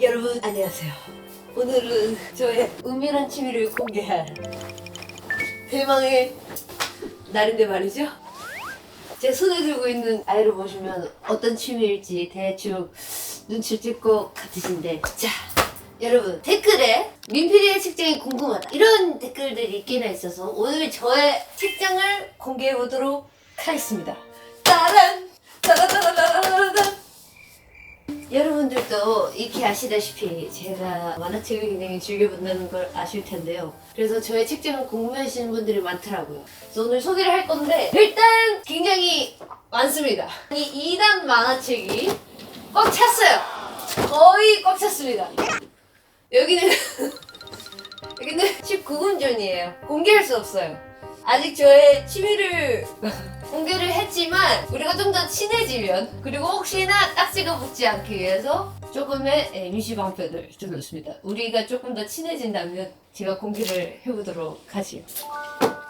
여러분 안녕하세요. 오늘은 저의 은밀한 취미를 공개할 대망의 날인데 말이죠. 제 손에 들고 있는 아이를 보시면 어떤 취미일지 대충 눈치를 챌 것 같으신데, 자 여러분, 댓글에 민피디의 책장이 궁금하다 이런 댓글들이 있기나 있어서 오늘 저의 책장을 공개해 보도록 하겠습니다. 따란 따라따라따라따라. 여러분들도 익히 아시다시피 제가 만화책을 굉장히 즐겨본다는 걸 아실 텐데요. 그래서 저의 책장을 궁금해하시는 분들이 많더라고요. 그래서 오늘 소개를 할 건데, 일단 굉장히 많습니다. 이 2단 만화책이 꽉 찼어요. 거의 꽉 찼습니다. 여기는 19금 존이에요. 공개할 수 없어요. 아직 저의 취미를 공개를 했지만 우리가 좀 더 친해지면, 그리고 혹시나 딱지가 붙지 않기 위해서 조금의 임시 방편을 좀 넣습니다. 우리가 조금 더 친해진다면 제가 공개를 해보도록 하지요.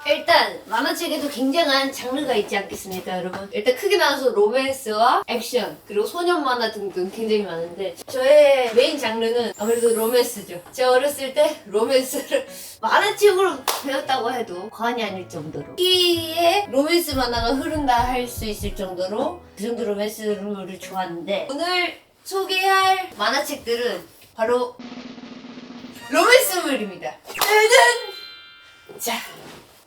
일단 만화책에도 굉장한 장르가 있지 않겠습니까, 여러분? 일단 크게 나눠서 로맨스와 액션, 그리고 소년 만화 등등 굉장히 많은데, 저의 메인 장르는 아무래도 로맨스죠. 제가 어렸을 때 로맨스를 만화책으로 배웠다고 해도 과언이 아닐 정도로 이에 로맨스 만화가 흐른다 할 수 있을 정도로, 그 정도 로맨스를 좋아하는데, 오늘 소개할 만화책들은 바로 로맨스물입니다. 자,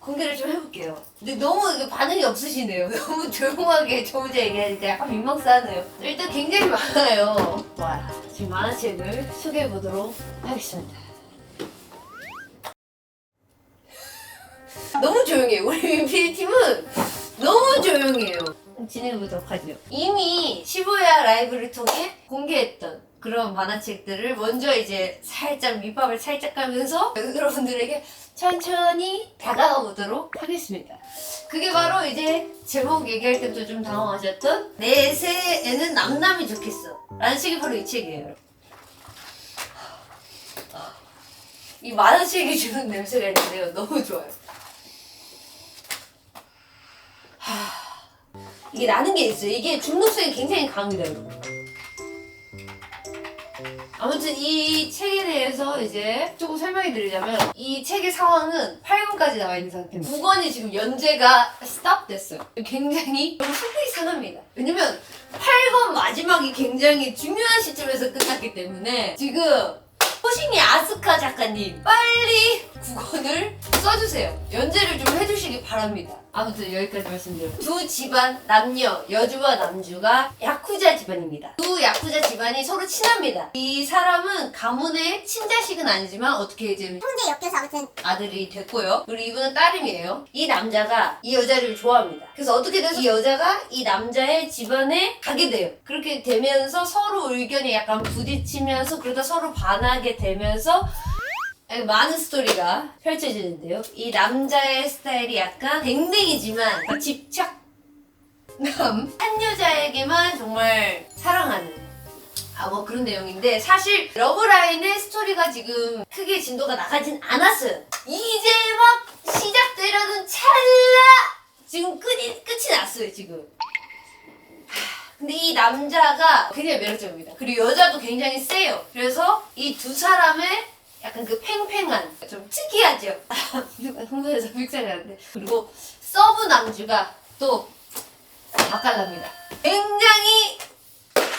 공개를 좀 해볼게요. 근데 너무 반응이 없으시네요. 너무 조용하게 저 혼자 얘기하니까 약간 민망하네요. 일단 굉장히 많아요. 와, 지금 만화책을 소개해보도록 하겠습니다. 너무 조용해요. 우리 민피디 팀은 너무 조용해요. 진행해보도록 하죠. 이미 시부야 라이브를 통해 공개했던 그런 만화책들을 먼저 이제 살짝 밑밥을 살짝 까면서 여러분들에게 천천히 다가가 보도록 하겠습니다. 그게 바로 이제 제목 얘기할 때도 좀 당황하셨던 내 새에는 남남이 좋겠어 라는 책이 바로 이 책이에요. 이 만화책이 주는 냄새가 있는데요, 너무 좋아요. 이게 나는 게 있어요. 이게 중독성이 굉장히 강합니다, 여러분. 아무튼 이 책에 대해서 이제 조금 설명해 드리자면, 이 책의 상황은 8권까지 나와 있는 상태입니다. 9권이 지금 연재가 스탑 됐어요. 굉장히 속이 상합니다. 왜냐면 8권 마지막이 굉장히 중요한 시점에서 끝났기 때문에 지금 호시미 아스카 작가님 빨리 9권을 써주세요. 연재를 좀 해주시기 바랍니다. 아무튼 여기까지 말씀드려요. 두 집안 남녀, 여주와 남주가 야쿠자 집안입니다. 두 야쿠자 집안이 서로 친합니다. 이 사람은 가문의 친자식은 아니지만 어떻게 이제 형제 엮여서 아무튼 아들이 됐고요. 그리고 이분은 딸임이에요. 이 남자가 이 여자를 좋아합니다. 그래서 어떻게 돼서 이 여자가 이 남자의 집안에 가게 돼요. 그렇게 되면서 서로 의견이 약간 부딪히면서, 그러다 서로 반하게 되면서 많은 스토리가 펼쳐지는데요. 이 남자의 스타일이 약간 댕댕이지만 집착남, 한 여자에게만 정말 사랑하는 뭐 그런 내용인데, 사실 러브라인의 스토리가 지금 크게 진도가 나가진 않았어요. 이제 막 시작되려는 찰나 지금 끝이 났어요, 지금. 근데 이 남자가 굉장히 매력적입니다. 그리고 여자도 굉장히 세요. 그래서 이 두 사람의 약간 그 팽팽한, 좀 특이하죠. 홍보에서 픽사를 그리고 서브 남주가 또 바깥납니다. 굉장히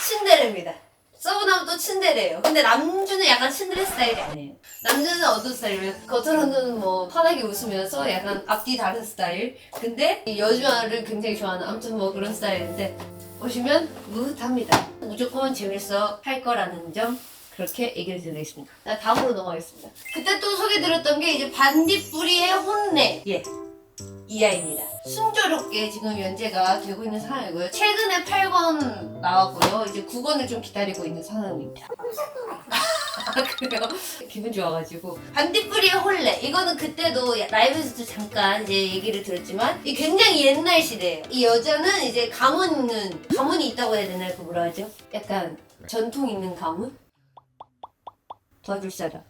친데레입니다. 서브 남도 친데레예요. 근데 남주는 약간 친데레 스타일이 아니에요. 남주는 어떤 스타일이면 겉으로는 뭐 환하게 웃으면서 약간 앞뒤 다른 스타일. 근데 이 여주아를 굉장히 좋아하는, 아무튼 뭐 그런 스타일인데 보시면 무흐합니다. 무조건 재밌어 할 거라는 점, 그렇게 얘기를 드리겠습니다. 자, 다음으로 넘어가겠습니다. 그때 또 소개드렸던 게 이제 반딧불이의 혼내. 예. 이 아이입니다. 순조롭게 지금 연재가 되고 있는 상황이고요. 최근에 8권 나왔고요. 이제 9권을 좀 기다리고 있는 상황입니다. 그래요? 기분 좋아가지고. 반딧불이의 혼내. 이거는 그때도 라이브에서도 잠깐 이제 얘기를 들었지만, 이 굉장히 옛날 시대예요. 이 여자는 이제 가문이 있다고 해야 되나요? 그 뭐라 하죠? 약간 전통 있는 가문? 도와줄 사람.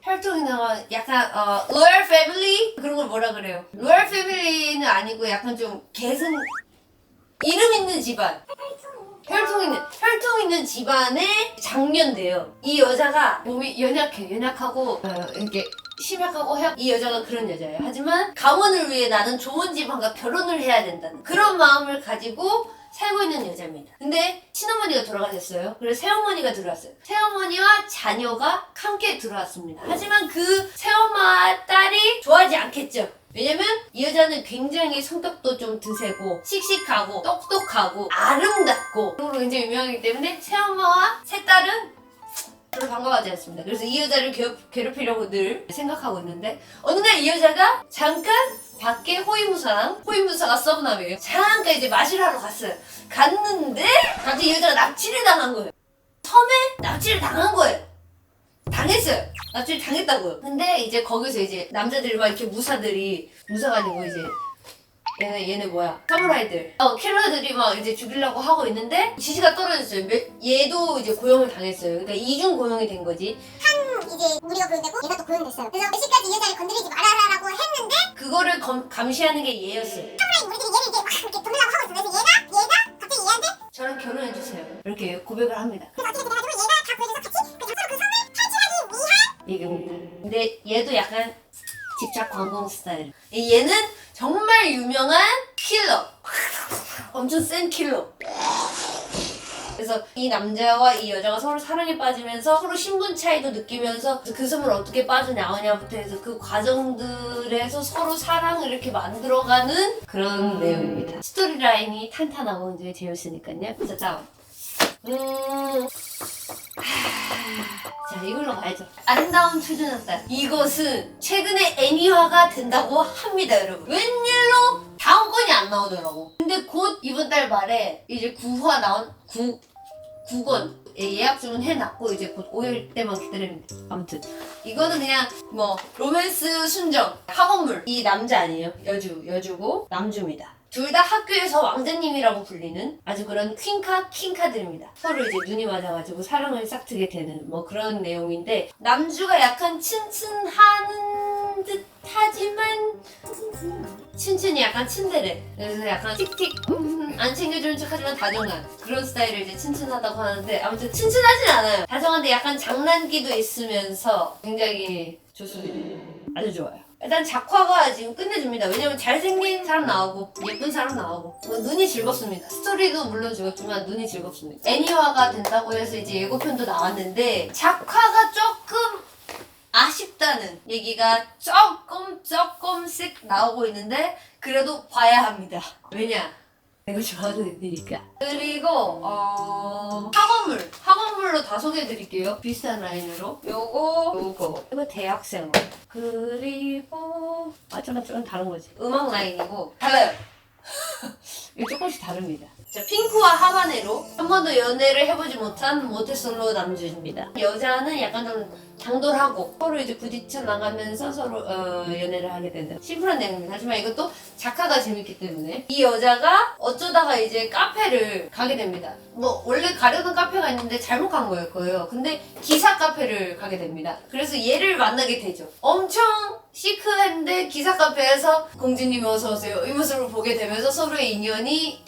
혈통이나 약간 로얄 패밀리? 그런 걸 뭐라 그래요? 로얄 패밀리는 아니고 약간 좀 이름 있는 집안. 혈통 있는 집안의 장녀인데요. 이 여자가 몸이 연약하고 이렇게 심약하고 이 여자가 그런 여자예요. 하지만 가문을 위해 나는 좋은 집안과 결혼을 해야 된다는 그런 마음을 가지고 살고 있는 여자입니다. 근데 친어머니가 돌아가셨어요. 그래서 새어머니가 들어왔어요. 새어머니와 자녀가 함께 들어왔습니다. 하지만 그 새엄마와 딸이 좋아하지 않겠죠. 왜냐면 이 여자는 굉장히 성격도 좀 드세고 씩씩하고 똑똑하고 아름답고 그런 걸로 굉장히 유명하기 때문에 새엄마와 새딸은 별로 반가워하지 않습니다. 그래서 이 여자를 괴롭히려고 늘 생각하고 있는데 어느 날 이 여자가 잠깐 밖에 호위무사가 서브남이에요. 잠깐 이제 마시러 하러 갔어요. 갔는데 갑자기 이 여자가 납치를 당한 거예요. 섬에 납치를 당한 거예요. 당했어요. 납치를 당했다고요. 근데 이제 거기서 이제 남자들이 막 이렇게 무사가 아니고 이제 얘네 뭐야 사무라이들 킬러들이 막 이제 죽이려고 하고 있는데 지시가 떨어졌어요. 얘도 이제 고용을 당했어요. 그러니까 이중 고용이 된 거지. 이제 무리가 고용되고 얘가 또 고용이 됐어요. 그래서 몇 시까지 이 여자를 건드리지 말아라라고 했는데 그거를 감시하는 게 얘였어요. 사무라이 무리들이 얘를 이제 막 이렇게 돌리려고 하고 있어. 그래서 얘가 갑자기 얘한테 저랑 결혼해주세요. 이렇게 고백을 합니다. 그래서 어떻게 돼가지고 얘가 다 구해줘서 같이 서로 그 섬을 탈출하기 위한 얘기입니다. 근데 얘도 약간 집착 광공 스타일. 얘는 정말 유명한 킬러. 엄청 센 킬러. 그래서 이 남자와 이 여자가 서로 사랑에 빠지면서 서로 신분 차이도 느끼면서 그 섬을 어떻게 빠져나오냐부터 해서 그 과정들에서 서로 사랑을 이렇게 만들어가는 그런 내용입니다. 스토리 라인이 탄탄하고 이제 재밌으니까요. 자, 다음. 자, 이걸로 가야죠. 아름다운 초전한 딸. 이것은 최근에 애니화가 된다고 합니다, 여러분. 웬일로 다음 건이 안 나오더라고. 근데 곧 이번 달 말에 이제 9화 나온 9권 예약 주문 해놨고 이제 곧 5일 때만 기다리면 돼. 아무튼 이거는 그냥 뭐 로맨스 순정 학원물. 이 남자 아니에요. 여주고 남주입니다. 둘 다 학교에서 왕자님이라고 불리는 아주 그런 퀸카들입니다. 서로 이제 눈이 맞아가지고 사랑을 싹트게 되는 뭐 그런 내용인데 남주가 약간 츤츤한 듯 하지만 츤츤이 약간 츤데레. 그래서 약간 틱틱 안 챙겨주는 척 하지만 다정한 그런 스타일을 이제 츤츤하다고 하는데 아무튼 츤츤하진 않아요. 다정한데 약간 장난기도 있으면서 굉장히 좋습니다. 아주 좋아요. 일단 작화가 지금 끝내줍니다. 왜냐면 잘생긴 사람 나오고 예쁜 사람 나오고 눈이 즐겁습니다. 스토리도 물론 즐겁지만 눈이 즐겁습니다. 애니화가 된다고 해서 이제 예고편도 나왔는데 작화가 조금 아쉽다는 얘기가 조금씩 나오고 있는데 그래도 봐야 합니다. 왜냐? 내가 좋아하는 애들이니까. 그리고 학원물로 다 소개해드릴게요. 비슷한 라인으로. 이거 대학생. 그리고 좀 다른 거지. 음악 라인이고 달라요. 이거 조금씩 다릅니다. 자, 핑크와 하바네로 한 번도 연애를 해보지 못한 모태솔로 남주입니다. 여자는 약간 좀 당돌하고 서로 이제 부딪혀 나가면서 서로 연애를 하게 되는 심플한 내용입니다. 하지만 이것도 작화가 재밌기 때문에 이 여자가 어쩌다가 이제 카페를 가게 됩니다. 뭐 원래 가려던 카페가 있는데 잘못 간 거예요. 근데 기사 카페를 가게 됩니다. 그래서 얘를 만나게 되죠. 엄청 시크한데 기사 카페에서 공주님 어서 오세요 이 모습을 보게 되면서 서로의 인연이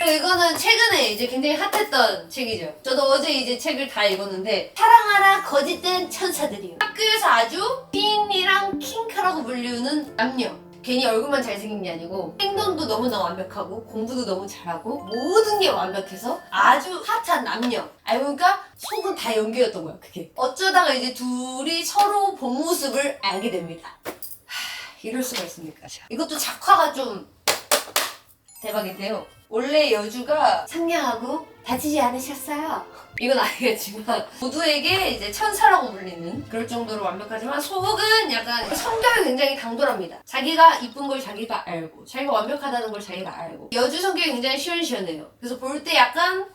이거는 최근에 이제 굉장히 핫했던 책이죠. 저도 어제 이제 책을 다 읽었는데 사랑하라 거짓된 천사들이요. 학교에서 아주 퀸이랑 킹카라고 불리는 남녀. 괜히 얼굴만 잘생긴 게 아니고 행동도 너무나 완벽하고 공부도 너무 잘하고 모든 게 완벽해서 아주 핫한 남녀. 알고 보니까 속은 다 연기였던 거야 그게. 어쩌다가 이제 둘이 서로 본 모습을 알게 됩니다. 이럴 수가 있습니까? 이것도 작화가 좀 대박인데요. 원래 여주가 상냥하고 다치지 않으셨어요. 이건 아니겠지만 모두에게 이제 천사라고 불리는 그럴 정도로 완벽하지만 속은 약간 성격이 굉장히 당돌합니다. 자기가 이쁜 걸 자기가 알고 자기가 완벽하다는 걸 자기가 알고 여주 성격이 굉장히 시원시원해요. 그래서 볼 때 약간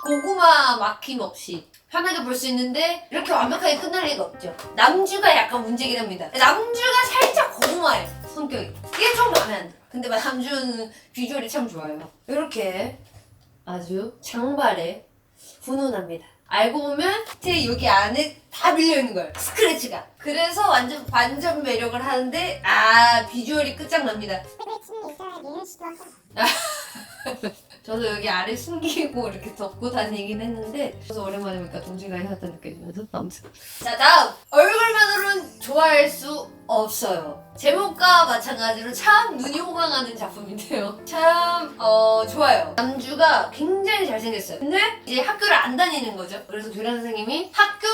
고구마 막힘 없이 편하게 볼 수 있는데 이렇게 완벽하게 끝날 리가 없죠. 남주가 약간 문제긴 합니다. 남주가 살짝 고구마예요 성격이. 이게 좀 마음에 안 들어. 근데 남주는 비주얼이 참 좋아요. 이렇게 아주 장발에 훈훈합니다. 알고 보면 제 여기 안에 다 밀려있는 거예요. 스크래치가. 그래서 완전 반전 매력을 하는데 비주얼이 끝장납니다. 저도 여기 아래 숨기고 이렇게 덮고 다니긴 했는데 그래서 오랜만에 보니까 동지가 해왔다 느껴지면서 아무튼 자 다음 얼굴만으로는 좋아할 수 없어요. 제목과 마찬가지로 참 눈이 호강하는 작품인데요. 참 좋아요. 남주가 굉장히 잘생겼어요. 근데 이제 학교를 안 다니는 거죠. 그래서 교장 선생님이 학교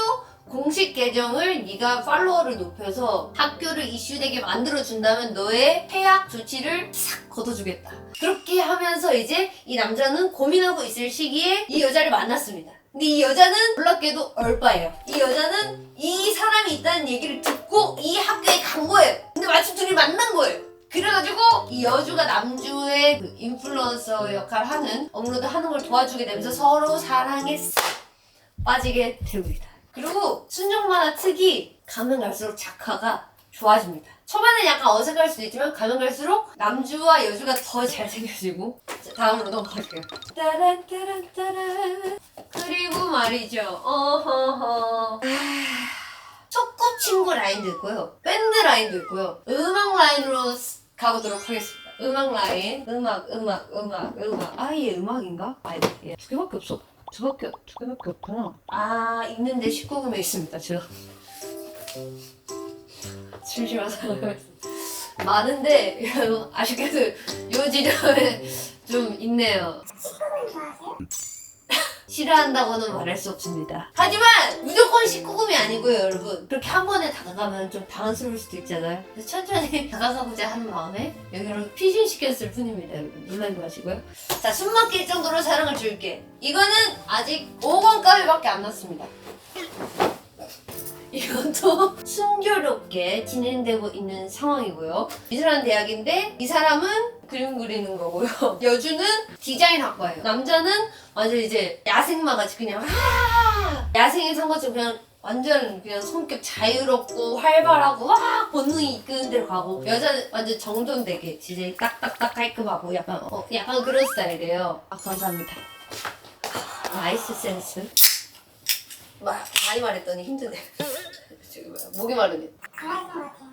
공식 계정을 네가 팔로워를 높여서 학교를 이슈되게 만들어준다면 너의 폐학 조치를 싹 걷어주겠다. 그렇게 하면서 이제 이 남자는 고민하고 있을 시기에 이 여자를 만났습니다. 근데 이 여자는 놀랍게도 얼빠예요. 이 여자는 이 사람이 있다는 얘기를 듣고 이 학교에 간 거예요. 근데 마침 둘이 만난 거예요. 그래가지고 이 여주가 남주의 그 인플루언서 역할을 하는 업로드 하는 걸 도와주게 되면서 서로 사랑에 싹 빠지게 됩니다. 그리고 순정 만화 특이 가면 갈수록 작화가 좋아집니다. 초반엔 약간 어색할 수도 있지만 가면 갈수록 남주와 여주가 더 잘생겨지고 자, 다음으로 넘어갈게요. 따란따란따란 그리고 말이죠. 소꿉친구 라인도 있고요. 밴드 라인도 있고요. 음악 라인으로 가보도록 하겠습니다. 음악 라인 음악 아얘 음악인가? 아니 얘 두 개밖에 없어. 두 개밖에 없구나. 아 있는데 19금에 있습니다. 저 심심해서 많은데 아쉽게도 요 지점에 좀 있네요. 식품을 좋아하세요? 싫어한다고는 말할 수 없습니다. 하지만 무조건 19금이 아니고요, 여러분. 그렇게 한 번에 다가가면 좀 당황스러울 수도 있잖아요. 그래서 천천히 다가가고자 하는 마음에 여기로 피신시켰을 뿐입니다, 여러분. 놀라지 마시고요. 자, 숨 막힐 정도로 사랑을 줄게. 이거는 아직 5권까지밖에 안 났습니다. 이것도 순조롭게 진행되고 있는 상황이고요. 미술하는 대학인데 이 사람은 그림 그리는 거고요. 여주는 디자인 학과예요. 남자는 완전 이제 야생마같이 그냥 야생에 산 것처럼 그냥 완전 그냥 성격 자유롭고 활발하고 와 본능이 이끄는 대로 가고 여자는 완전 정돈되게 진짜 딱딱딱 깔끔하고 약간 그런 스타일이에요. 아 감사합니다. 나이스 센스. 많이 말했더니 힘드네. 지금 목이 마르네. 좋아하시는 것 같아요.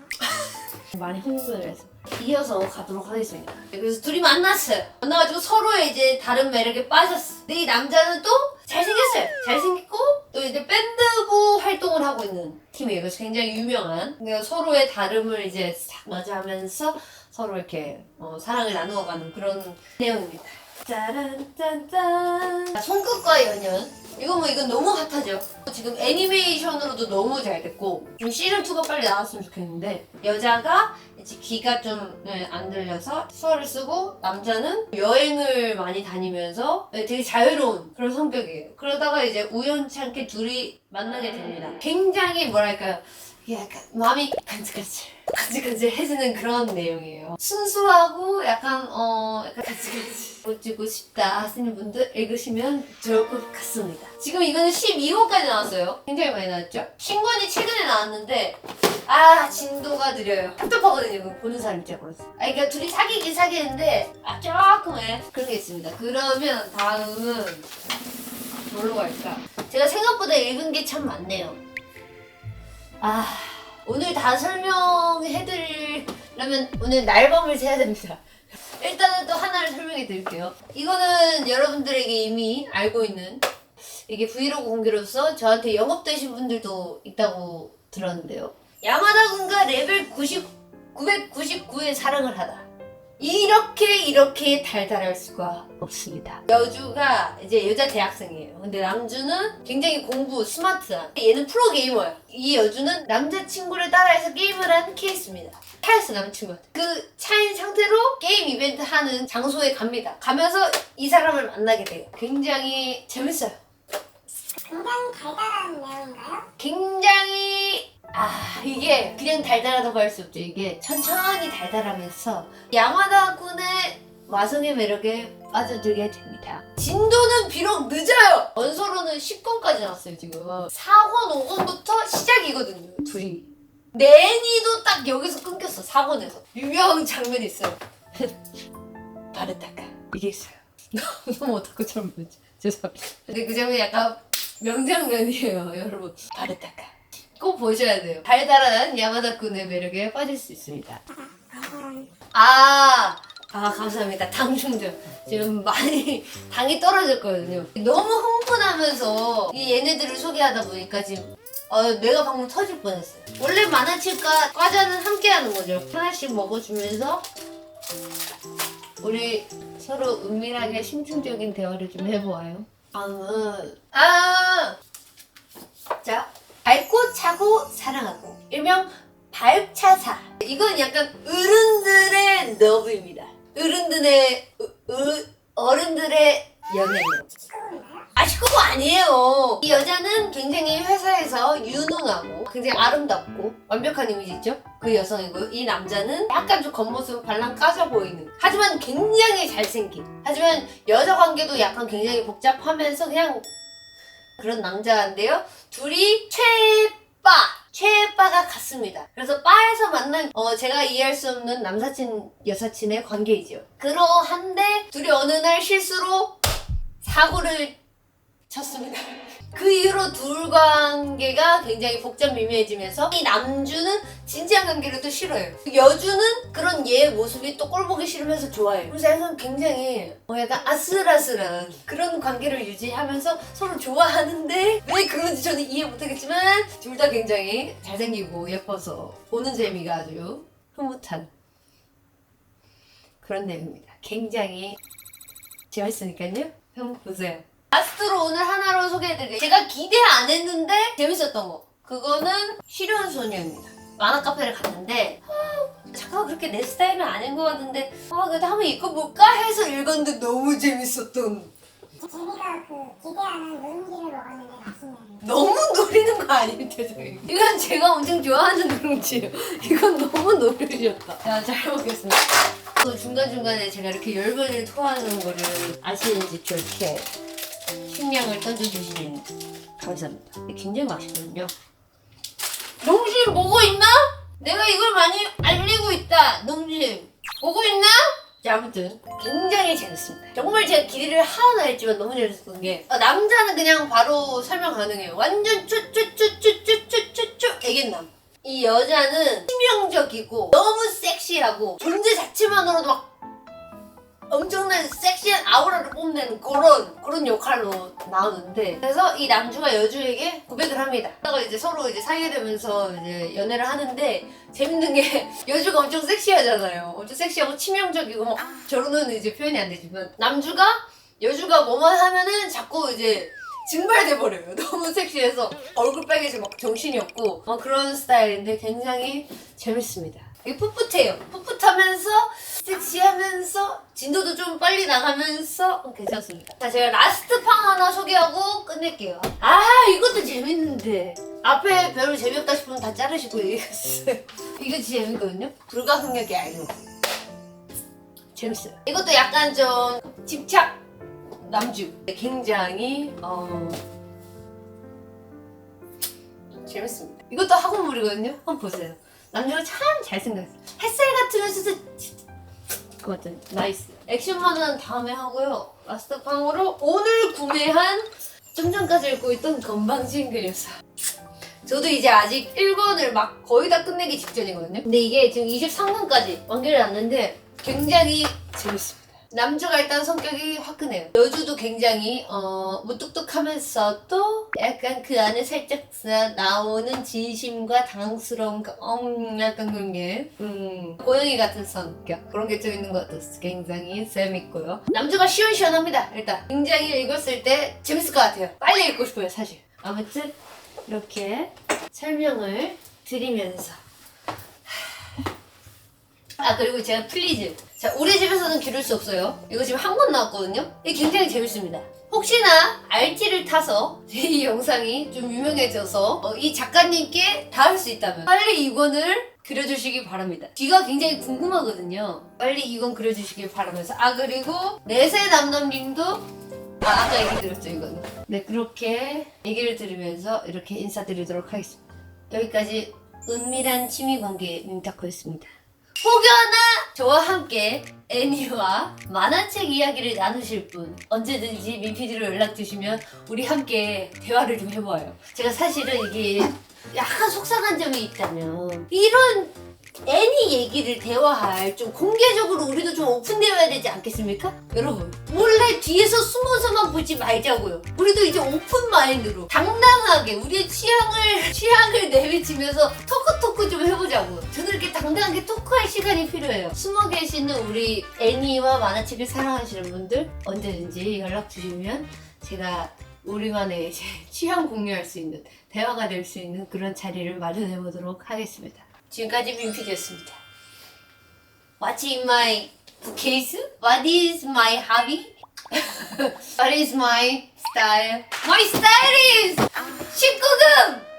많이 흥분을 해서 이어서 가도록 하겠습니다. 그래서 둘이 만났어요. 만나가지고 서로의 이제 다른 매력에 빠졌어. 근데 이 남자는 또 잘생겼어요. 잘생겼고 또 이제 밴드부 활동을 하고 있는 팀이에요. 그래서 굉장히 유명한. 그러니까 서로의 다름을 이제 싹 맞이하면서 서로 이렇게 사랑을 나누어가는 그런 내용입니다. 짜란 짠짠. 손끝과 연연. 이건 너무 핫하죠. 지금 애니메이션으로도 너무 잘 됐고 좀 시즌2가 빨리 나왔으면 좋겠는데 여자가 이제 귀가 좀 안 들려서 수어를 쓰고 남자는 여행을 많이 다니면서 되게 자유로운 그런 성격이에요. 그러다가 이제 우연찮게 둘이 만나게 됩니다. 굉장히 뭐랄까요. 약간 마음이 간질간질해지는 그런 내용이에요. 순수하고 약간 간질간질 멋지고 싶다 하시는 분들 읽으시면 좋을 것 같습니다. 지금 이거는 12호까지 나왔어요. 굉장히 많이 나왔죠? 신권이 최근에 나왔는데 진도가 느려요. 답답하거든요. 이거 보는 사람 입장으로서. 그러니까 둘이 사귀긴 사귀는데 조금 그런 게 있습니다. 그러면 다음은 뭘로 갈까? 제가 생각보다 읽은 게 참 많네요. 오늘 다 설명해드리려면 오늘 날밤을 새야 됩니다. 일단은 또 하나를 설명해 드릴게요. 이거는 여러분들에게 이미 알고 있는 이게 브이로그 공개로서 저한테 영업되신 분들도 있다고 들었는데요. 야마다 군가 레벨 999의 사랑을 하다. 이렇게 달달할 수가 없습니다. 여주가 이제 여자 대학생이에요. 근데 남주는 굉장히 공부 스마트한 얘는 프로게이머야. 이 여주는 남자친구를 따라해서 게임을 한 케이스입니다. 차였어 남친구한테. 그 차인 상태로 게임 이벤트 하는 장소에 갑니다. 가면서 이 사람을 만나게 돼요. 굉장히 재밌어요. 굉장히 달달한 내용인가요? 굉장히 이게 그냥 달달하다고 할 수 없죠. 이게 천천히 달달하면서 야마다 군의 마성의 매력에 빠져들게 됩니다. 진도는 비록 늦어요. 원서로는 10권까지 나왔어요 지금. 4권 5권부터 시작이거든요 둘이. 내니도 딱 여기서 끊겼어. 4권에서 유명한 장면이 있어요. 바르타카 이게 있어요. 너무 오타쿠처럼 보이죠? 죄송합니다. 근데 그 장면이 약간 명장면이에요 여러분. 바르타카 꼭 보셔야 돼요. 달달한 야마다 군의 매력에 빠질 수 있습니다. 아 감사합니다. 당 충전. 지금 많이 당이 떨어졌거든요. 너무 흥분하면서 이 얘네들을 소개하다 보니까 지금 내가 방금 터질 뻔했어요. 원래 만화책과 과자는 함께 하는 거죠. 하나씩 먹어주면서 우리 서로 은밀하게 심층적인 대화를 좀 해보아요. 자, 밝고 차고 사랑하고 일명 밝차사. 이건 약간 어른들의 러브입니다. 어른들의 연애예요. 아, 19금 아니에요. 이 여자는 굉장히 회사에서 유능하고 굉장히 아름답고 완벽한 이미지죠? 그 여성이고요. 이 남자는 약간 좀 겉모습은 발랑 까져 보이는, 하지만 굉장히 잘생긴, 하지만 여자 관계도 약간 굉장히 복잡하면서 그냥 그런 남자인데요. 둘이 최애바가 같습니다. 그래서 바에서 만난 제가 이해할 수 없는 남사친 여사친의 관계이죠. 그러한데 둘이 어느 날 실수로 사고를 쳤습니다. 그 이후로 둘 관계가 굉장히 복잡 미묘해지면서 이 남주는 진지한 관계를 또 싫어해요. 여주는 그런 얘의 모습이 또 꼴보기 싫으면서 좋아해요. 그래서 약간 굉장히 약간 아슬아슬한 그런 관계를 유지하면서 서로 좋아하는데 왜 그런지 저는 이해 못하겠지만 둘 다 굉장히 잘생기고 예뻐서 보는 재미가 아주 흐뭇한 그런 내용입니다. 굉장히 재밌으니까요. 한번 보세요. 라스트로 오늘 하나로 소개해드릴게요. 제가 기대 안 했는데 재밌었던 거. 그거는 시련 소녀입니다. 만화 카페를 갔는데 작가가 그렇게 내 스타일은 아닌 것 같은데 그래도 한번 읽어볼까 해서 읽었는데 너무 재밌었던. 재미가 기대하는 누룽지를 먹었는데 맛있네요. 너무 노리는 거 아닙니까 저희? 이건 제가 엄청 좋아하는 누룽지예요. 이건 너무 노리셨다. 자, 잘 먹겠습니다. 또 중간중간에 제가 이렇게 열변을 토하는 거를 아시는지 이렇게 식량을 던져주시는 감사합니다. 굉장히 맛있거든요. 농심 보고 있나? 내가 이걸 많이 알리고 있다. 농심 보고 있나? 자, 아무튼 굉장히 재밌습니다. 정말 제가 기대를 하나 했지만 너무 재밌었던 게 남자는 그냥 바로 설명 가능해요. 완전 쭈쭈쭈쭈쭈쭈쭈쭈 애견남. 이 여자는 치명적이고 너무 섹시하고 존재 자체만으로도 막 엄청난 섹시한 아우라를 뽐내는 그런 역할로 나오는데, 그래서 이 남주가 여주에게 고백을 합니다. 그러다가 이제 서로 이제 사귀게 되면서 이제 연애를 하는데, 재밌는 게 여주가 엄청 섹시하잖아요. 엄청 섹시하고 치명적이고 막 저로는 이제 표현이 안 되지만 남주가 여주가 뭐만 하면은 자꾸 이제 증발돼 버려요. 너무 섹시해서 얼굴 빨개지고 막 정신이 없고 그런 스타일인데 굉장히 재밌습니다. 이게 풋풋해요. 풋풋하면서 섹시하면서 진도도 좀 빨리 나가면서 괜찮습니다. 자, 제가 라스트 팡 하나 소개하고 끝낼게요. 이것도 재밌는데 앞에 별로 재미없다 싶으면 다 자르시고 얘기했어요. 이거 진짜 재밌거든요. 불가항력의 알고 재밌어요. 이것도 약간 좀 집착 남주. 굉장히 재밌습니다. 이것도 학원물이거든요. 한번 보세요. 남주가 참 잘생겼어요. 햇살 같으면서도 그것도 나이스. 액션만은 다음에 하고요. 라스트 팡으로 오늘 구매한 좀 전까지 읽고 있던 건방진 그 여사. 저도 이제 아직 1권을 막 거의 다 끝내기 직전이거든요. 근데 이게 지금 23권까지 완결이 났는데 굉장히 재밌습니다. 남주가 일단 성격이 화끈해요. 여주도 굉장히 무뚝뚝하면서 또 약간 그 안에 살짝 나오는 진심과 당스러움, 약간 그런 게 고양이 같은 성격, 그런 게 좀 있는 것 같았어요. 굉장히 재밌고요. 남주가 시원시원합니다. 일단 굉장히 읽었을 때 재밌을 것 같아요. 빨리 읽고 싶어요 사실. 아무튼 이렇게 설명을 드리면서 그리고 제가 플리즈. 자, 우리 집에서는 기를 수 없어요. 이거 지금 한 권 나왔거든요. 이게 굉장히 재밌습니다. 혹시나 RT를 타서 이 영상이 좀 유명해져서 이 작가님께 닿을 수 있다면 빨리 이권을 그려주시기 바랍니다. 뒤가 굉장히 궁금하거든요. 빨리 이건 그려주시길 바라면서 그리고 내세 남남님도 아까 얘기 드렸죠 이거는. 네, 그렇게 얘기를 들으면서 이렇게 인사드리도록 하겠습니다. 여기까지 은밀한 취미관계 민타코였습니다. 혹여나 저와 함께 애니와 만화책 이야기를 나누실 분 언제든지 민피디로 연락주시면 우리 함께 대화를 좀 해봐요. 제가 사실은 이게 약간 속상한 점이 있다면 이런 애니 얘기를 대화할 좀 공개적으로 우리도 좀 오픈되어야 되지 않겠습니까? 여러분 몰래 뒤에서 숨어서만 보지 말자고요. 우리도 이제 오픈 마인드로 당당하게 우리의 취향을 내비치면서 토크 좀 해보자고요. 저는 이렇게 당당하게 토크할 시간이 필요해요. 숨어 계시는 우리 애니와 만화책을 사랑하시는 분들 언제든지 연락 주시면 제가 우리만의 이제 취향 공유할 수 있는 대화가 될 수 있는 그런 자리를 마련해 보도록 하겠습니다. 지금까지 민피디였습니다. What's in my case? What is my hobby? What is my style? My style is 19금!